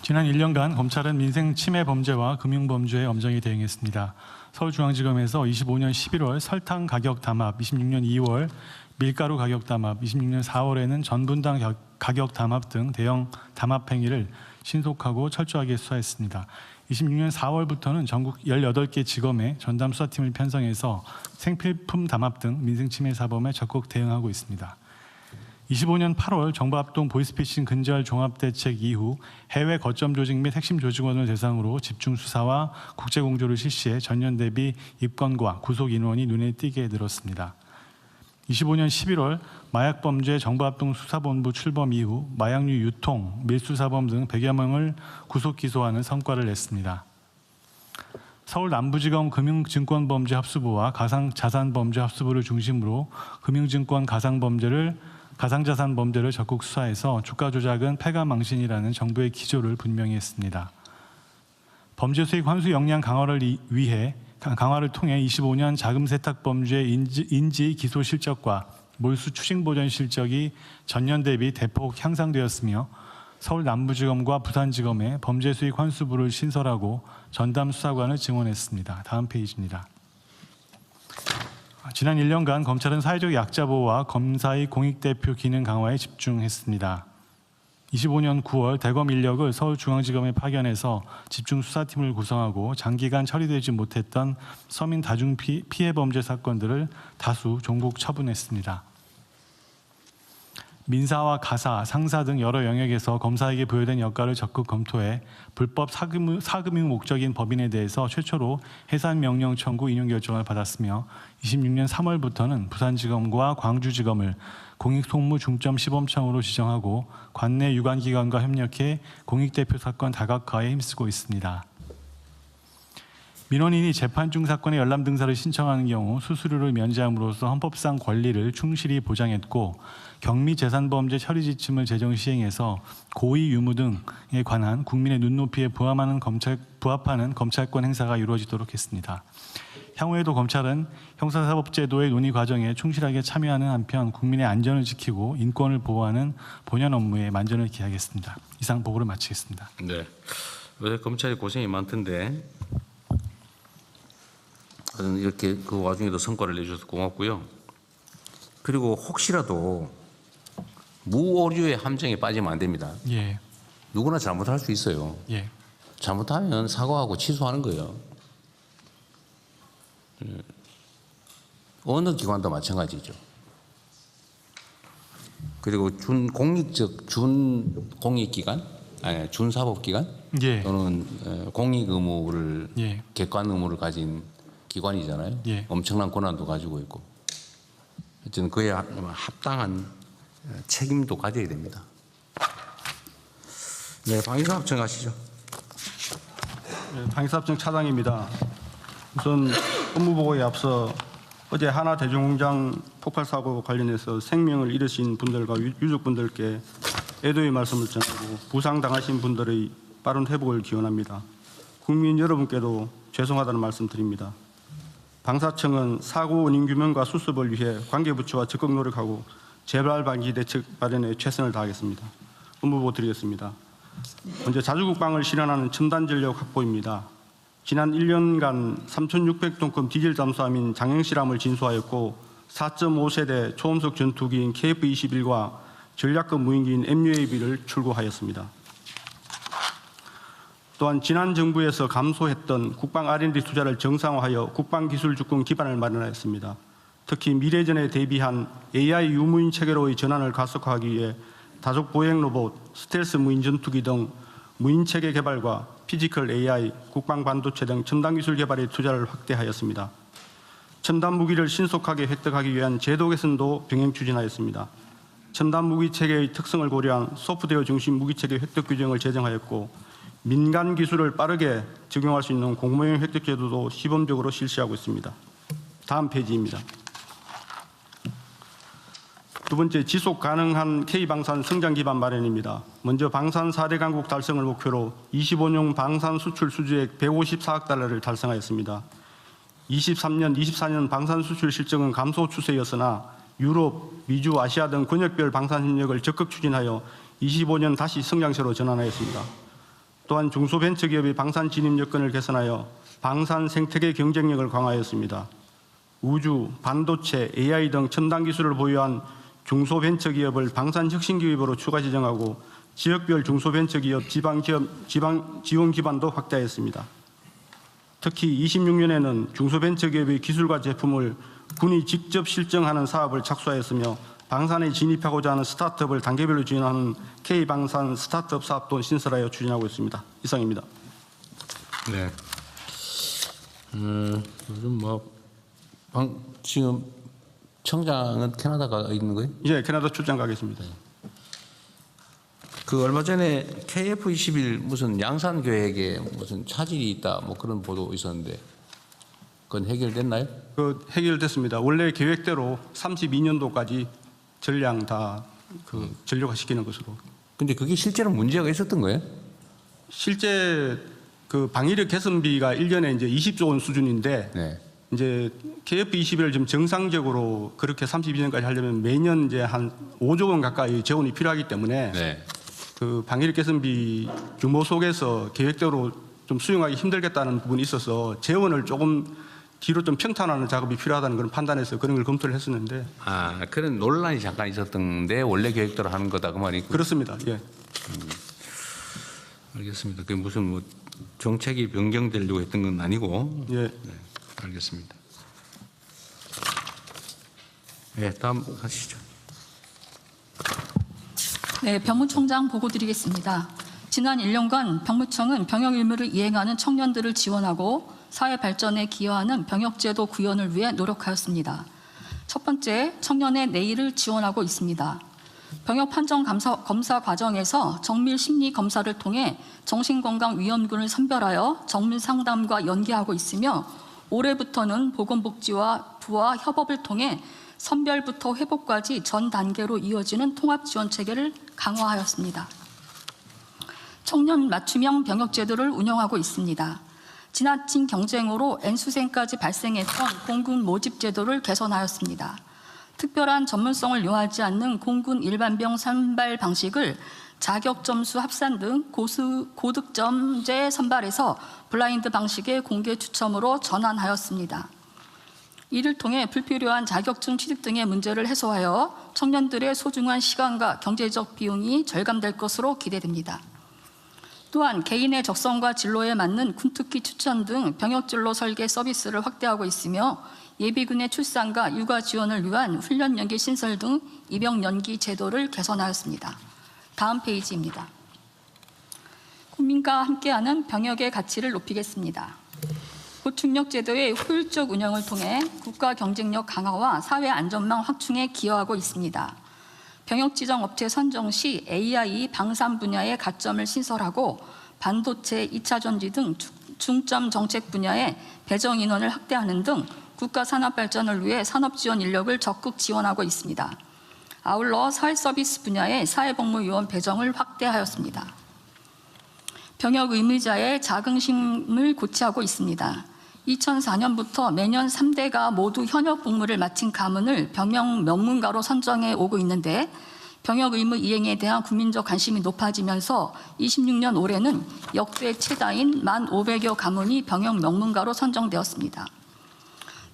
지난 1년간 검찰은 민생 침해 범죄와 금융 범죄에 엄정히 대응했습니다. 서울중앙지검에서 25년 11월 설탕 가격 담합, 26년 2월 밀가루 가격 담합, 26년 4월에는 전분당 가격 담합 등 대형 담합 행위를 신속하고 철저하게 수사했습니다. 26년 4월부터는 전국 18개 지검에 전담 수사팀을 편성해서 생필품 담합 등 민생 침해 사범에 적극 대응하고 있습니다. 25년 8월 정부합동 보이스피싱 근절 종합대책 이후 해외 거점 조직 및 핵심 조직원을 대상으로 집중 수사와 국제 공조를 실시해 전년 대비 입건과 구속 인원이 눈에 띄게 늘었습니다. 25년 11월 마약범죄 정부합동 수사본부 출범 이후 마약류 유통, 밀수사범 등 100여 명을 구속 기소하는 성과를 냈습니다. 서울 남부지검 금융증권범죄 합수부와 가상자산범죄 합수부를 중심으로 금융증권 가상자산 범죄를 적극 수사해서 주가 조작은 패가망신이라는 정부의 기조를 분명히 했습니다. 범죄 수익 환수 역량 강화를 통해 25년 자금 세탁 범죄 인지 기소 실적과 몰수 추징 보전 실적이 전년 대비 대폭 향상되었으며 서울 남부지검과 부산지검에 범죄 수익 환수부를 신설하고 전담 수사관을 증원했습니다. 다음 페이지입니다. 지난 1년간 검찰은 사회적 약자 보호와 검사의 공익대표 기능 강화에 집중했습니다. 25년 9월 대검 인력을 서울중앙지검에 파견해서 집중 수사팀을 구성하고 장기간 처리되지 못했던 서민 다중 피해 범죄 사건들을 다수 종국 처분했습니다. 민사와 가사, 상사 등 여러 영역에서 검사에게 부여된 역할을 적극 검토해 불법 사금융 목적인 법인에 대해서 최초로 해산 명령 청구 인용 결정을 받았으며 26년 3월부터는 부산지검과 광주지검을 공익송무 중점 시범청으로 지정하고 관내 유관기관과 협력해 공익대표 사건 다각화에 힘쓰고 있습니다. 민원인이 재판 중 사건의 열람 등사를 신청하는 경우 수수료를 면제함으로써 헌법상 권리를 충실히 보장했고 경미재산범죄 처리 지침을 제정 시행해서 고의 유무 등에 관한 국민의 눈높이에 부합하는 검찰권 행사가 이루어지도록 했습니다. 향후에도 검찰은 형사사법제도의 논의 과정에 충실하게 참여하는 한편 국민의 안전을 지키고 인권을 보호하는 본연 업무에 만전을 기하겠습니다. 이상 보고를 마치겠습니다. 네, 요새 검찰이 고생이 많던데 이렇게 그 와중에도 성과를 내주셔서 고맙고요. 그리고 혹시라도 무오류의 함정에 빠지면 안 됩니다. 예. 누구나 잘못할 수 있어요. 예. 잘못하면 사과하고 취소하는 거예요. 어느 기관도 마찬가지죠. 그리고 준공익기관, 아니 준사법기관 예. 또는 공익 의무를 예. 객관 의무를 가진 기관이잖아요. 예. 엄청난 권한도 가지고 있고, 어쨌든 그에 합당한 책임도 가져야 됩니다. 네, 방위사업청 가시죠. 네, 방위사업청 차장입니다. 우선 업무보고에 앞서 어제 하나대중공장 폭발사고 관련해서 생명을 잃으신 분들과 유족분들께 애도의 말씀을 전하고 부상당하신 분들의 빠른 회복을 기원합니다. 국민 여러분께도 죄송하다는 말씀 드립니다. 방사청은 사고 원인 규명과 수습을 위해 관계부처와 적극 노력하고 재발 방지 대책 마련에 최선을 다하겠습니다. 업무보고 드리겠습니다. 먼저 자주국방을 실현하는 첨단 전력 확보입니다. 지난 1년간 3,600톤급 디젤 잠수함인 장행실함을 진수하였고 4.5세대 초음속 전투기인 KF-21과 전략급 무인기인 MUAV를 출고하였습니다. 또한 지난 정부에서 감소했던 국방 R&D 투자를 정상화하여 국방기술주권 기반을 마련하였습니다. 특히 미래전에 대비한 AI 유무인 체계로의 전환을 가속화하기 위해 다속 보행 로봇, 스텔스 무인 전투기 등 무인 체계 개발과 피지컬 AI, 국방 반도체 등 첨단 기술 개발에 투자를 확대하였습니다. 첨단 무기를 신속하게 획득하기 위한 제도 개선도 병행 추진하였습니다. 첨단 무기 체계의 특성을 고려한 소프트웨어 중심 무기 체계 획득 규정을 제정하였고 민간 기술을 빠르게 적용할 수 있는 공모형 획득 제도도 시범적으로 실시하고 있습니다. 다음 페이지입니다. 두 번째, 지속 가능한 K방산 성장 기반 마련입니다. 먼저 방산 4대 강국 달성을 목표로 25년 방산 수출 수주액 154억 달러를 달성하였습니다. 23년, 24년 방산 수출 실적은 감소 추세였으나 유럽, 미주, 아시아 등 권역별 방산 협력을 적극 추진하여 25년 다시 성장세로 전환하였습니다. 또한 중소벤처기업의 방산 진입 여건을 개선하여 방산 생태계 경쟁력을 강화하였습니다. 우주, 반도체, AI 등 첨단 기술을 보유한 중소벤처기업을 방산혁신기업으로 추가 지정하고 지역별 중소벤처기업 지방 지원 기반도 확대하였습니다. 특히 26년에는 중소벤처기업의 기술과 제품을 군이 직접 실정하는 사업을 착수하였으며 방산에 진입하고자 하는 스타트업을 단계별로 지원하는 K방산 스타트업 사업도 신설하여 추진하고 있습니다. 이상입니다. 네. 요즘 지금 청장은 캐나다가 있는 거예요? 예, 캐나다 출장 가겠습니다. 그 얼마 전에 KF21 무슨 양산 계획에 무슨 차질이 있다 뭐 그런 보도 있었는데 그건 해결됐나요? 그 해결됐습니다. 원래 계획대로 32년도까지 전량 다 전력화시키는 것으로. 근데 그게 실제로 문제가 있었던 거예요? 실제 그 방위력 개선비가 1년에 이제 20조 원 수준인데 네. 이제 KF21을 지금 정상적으로 그렇게 32년까지 하려면 매년 이제 한 5조 원 가까이 재원이 필요하기 때문에 네. 그 방위력 개선비 규모 속에서 계획대로 좀 수용하기 힘들겠다는 부분이 있어서 재원을 조금 뒤로 좀 평탄화하는 작업이 필요하다는 그런 판단에서 그런 걸 검토를 했었는데. 아, 그런 논란이 잠깐 있었던데 원래 계획대로 하는 거다 그 말이. 그렇습니다. 예. 알겠습니다. 그게 무슨 뭐 정책이 변경되려고 했던 건 아니고. 예. 네, 알겠습니다. 네, 다음 하시죠. 네, 병무청장 보고 드리겠습니다. 지난 1년간 병무청은 병역 의무를 이행하는 청년들을 지원하고 사회 발전에 기여하는 병역제도 구현을 위해 노력하였습니다. 첫 번째, 청년의 내일을 지원하고 있습니다. 병역 판정 검사 과정에서 정밀 심리 검사를 통해 정신건강위험군을 선별하여 정밀 상담과 연계하고 있으며 올해부터는 보건복지와 부와 협업을 통해 선별부터 회복까지 전 단계로 이어지는 통합 지원 체계를 강화하였습니다. 청년 맞춤형 병역 제도를 운영하고 있습니다. 지나친 경쟁으로 N수생까지 발생했던 공군 모집 제도를 개선하였습니다. 특별한 전문성을 요하지 않는 공군 일반병 선발 방식을 자격 점수 합산 등 고득점제 선발에서 블라인드 방식의 공개 추첨으로 전환하였습니다. 이를 통해 불필요한 자격증 취득 등의 문제를 해소하여 청년들의 소중한 시간과 경제적 비용이 절감될 것으로 기대됩니다. 또한 개인의 적성과 진로에 맞는 군특기 추천 등 병역진로 설계 서비스를 확대하고 있으며 예비군의 출산과 육아 지원을 위한 훈련 연기 신설 등 입영 연기 제도를 개선하였습니다. 다음 페이지입니다. 국민과 함께하는 병역의 가치를 높이겠습니다. 보충력 제도의 효율적 운영을 통해 국가 경쟁력 강화와 사회 안전망 확충에 기여하고 있습니다. 병역 지정 업체 선정 시 AI 방산 분야의 가점을 신설하고 반도체, 2차 전지 등 중점 정책 분야의 배정 인원을 확대하는 등 국가 산업 발전을 위해 산업 지원 인력을 적극 지원하고 있습니다. 아울러 사회 서비스 분야의 사회복무요원 배정을 확대하였습니다. 병역 의무자의 자긍심을 고취하고 있습니다. 2004년부터 매년 3대가 모두 현역 복무를 마친 가문을 병역 명문가로 선정해 오고 있는데 병역 의무 이행에 대한 국민적 관심이 높아지면서 26년 올해는 역대 최다인 1,500여 가문이 병역 명문가로 선정되었습니다.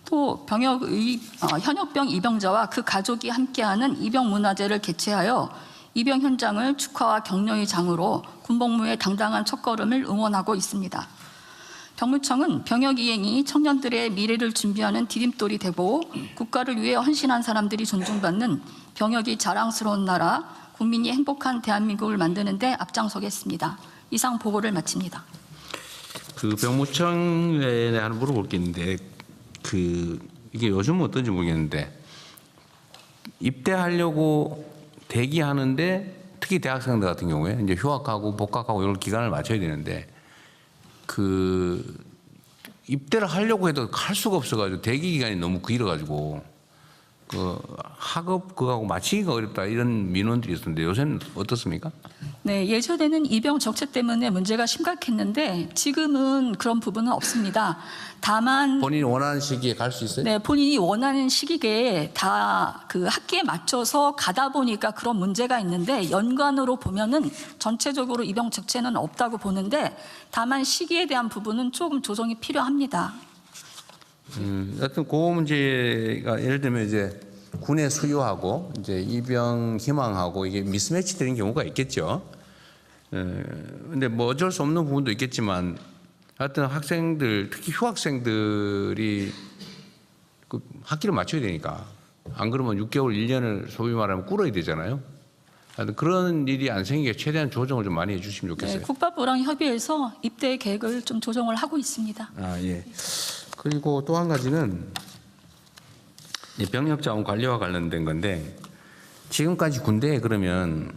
또 현역병 입영자와 그 가족이 함께하는 입영문화제를 개최하여 입영 현장을 축하와 격려의 장으로 군복무의 당당한 첫걸음을 응원하고 있습니다. 병무청은 병역 이행이 청년들의 미래를 준비하는 디딤돌이 되고 국가를 위해 헌신한 사람들이 존중받는 병역이 자랑스러운 나라, 국민이 행복한 대한민국을 만드는 데 앞장서겠습니다. 이상 보고를 마칩니다. 그 병무청에 하나 물어볼 게 있는데 이게 요즘 어떤지 모르겠는데 입대하려고 대기하는데 특히 대학생들 같은 경우에 이제 휴학하고 복학하고 이런 기간을 맞춰야 되는데 입대를 하려고 해도 할 수가 없어가지고 대기 기간이 너무 길어가지고 그 학업 그거하고 맞추기가 어렵다 이런 민원들이 있었는데 요새는 어떻습니까? 네, 예전에는 입영 적체 때문에 문제가 심각했는데 지금은 그런 부분은 없습니다. 다만 본인이 원하는 시기에 갈 수 있어요? 네, 본인이 원하는 시기에 다 그 학기에 맞춰서 가다 보니까 그런 문제가 있는데 연간으로 보면은 전체적으로 입영 적체는 없다고 보는데 다만 시기에 대한 부분은 조금 조정이 필요합니다. 하여튼 그 문제가 예를 들면 이제 군의 수요하고 이제 입영 희망하고 이게 미스매치 되는 경우가 있겠죠. 근데 뭐 어쩔 수 없는 부분도 있겠지만 하여튼 학생들 특히 휴학생들이 그 학기를 맞춰야 되니까 안 그러면 6개월 1년을 소위 말하면 꿇어야 되잖아요. 하여튼 그런 일이 안 생기게 최대한 조정을 좀 많이 해주시면 좋겠어요. 네, 국방부랑 협의해서 입대 계획을 좀 조정을 하고 있습니다. 아 예. 그리고 또 한 가지는 이 병력 자원 관리와 관련된 건데 지금까지 군대에 그러면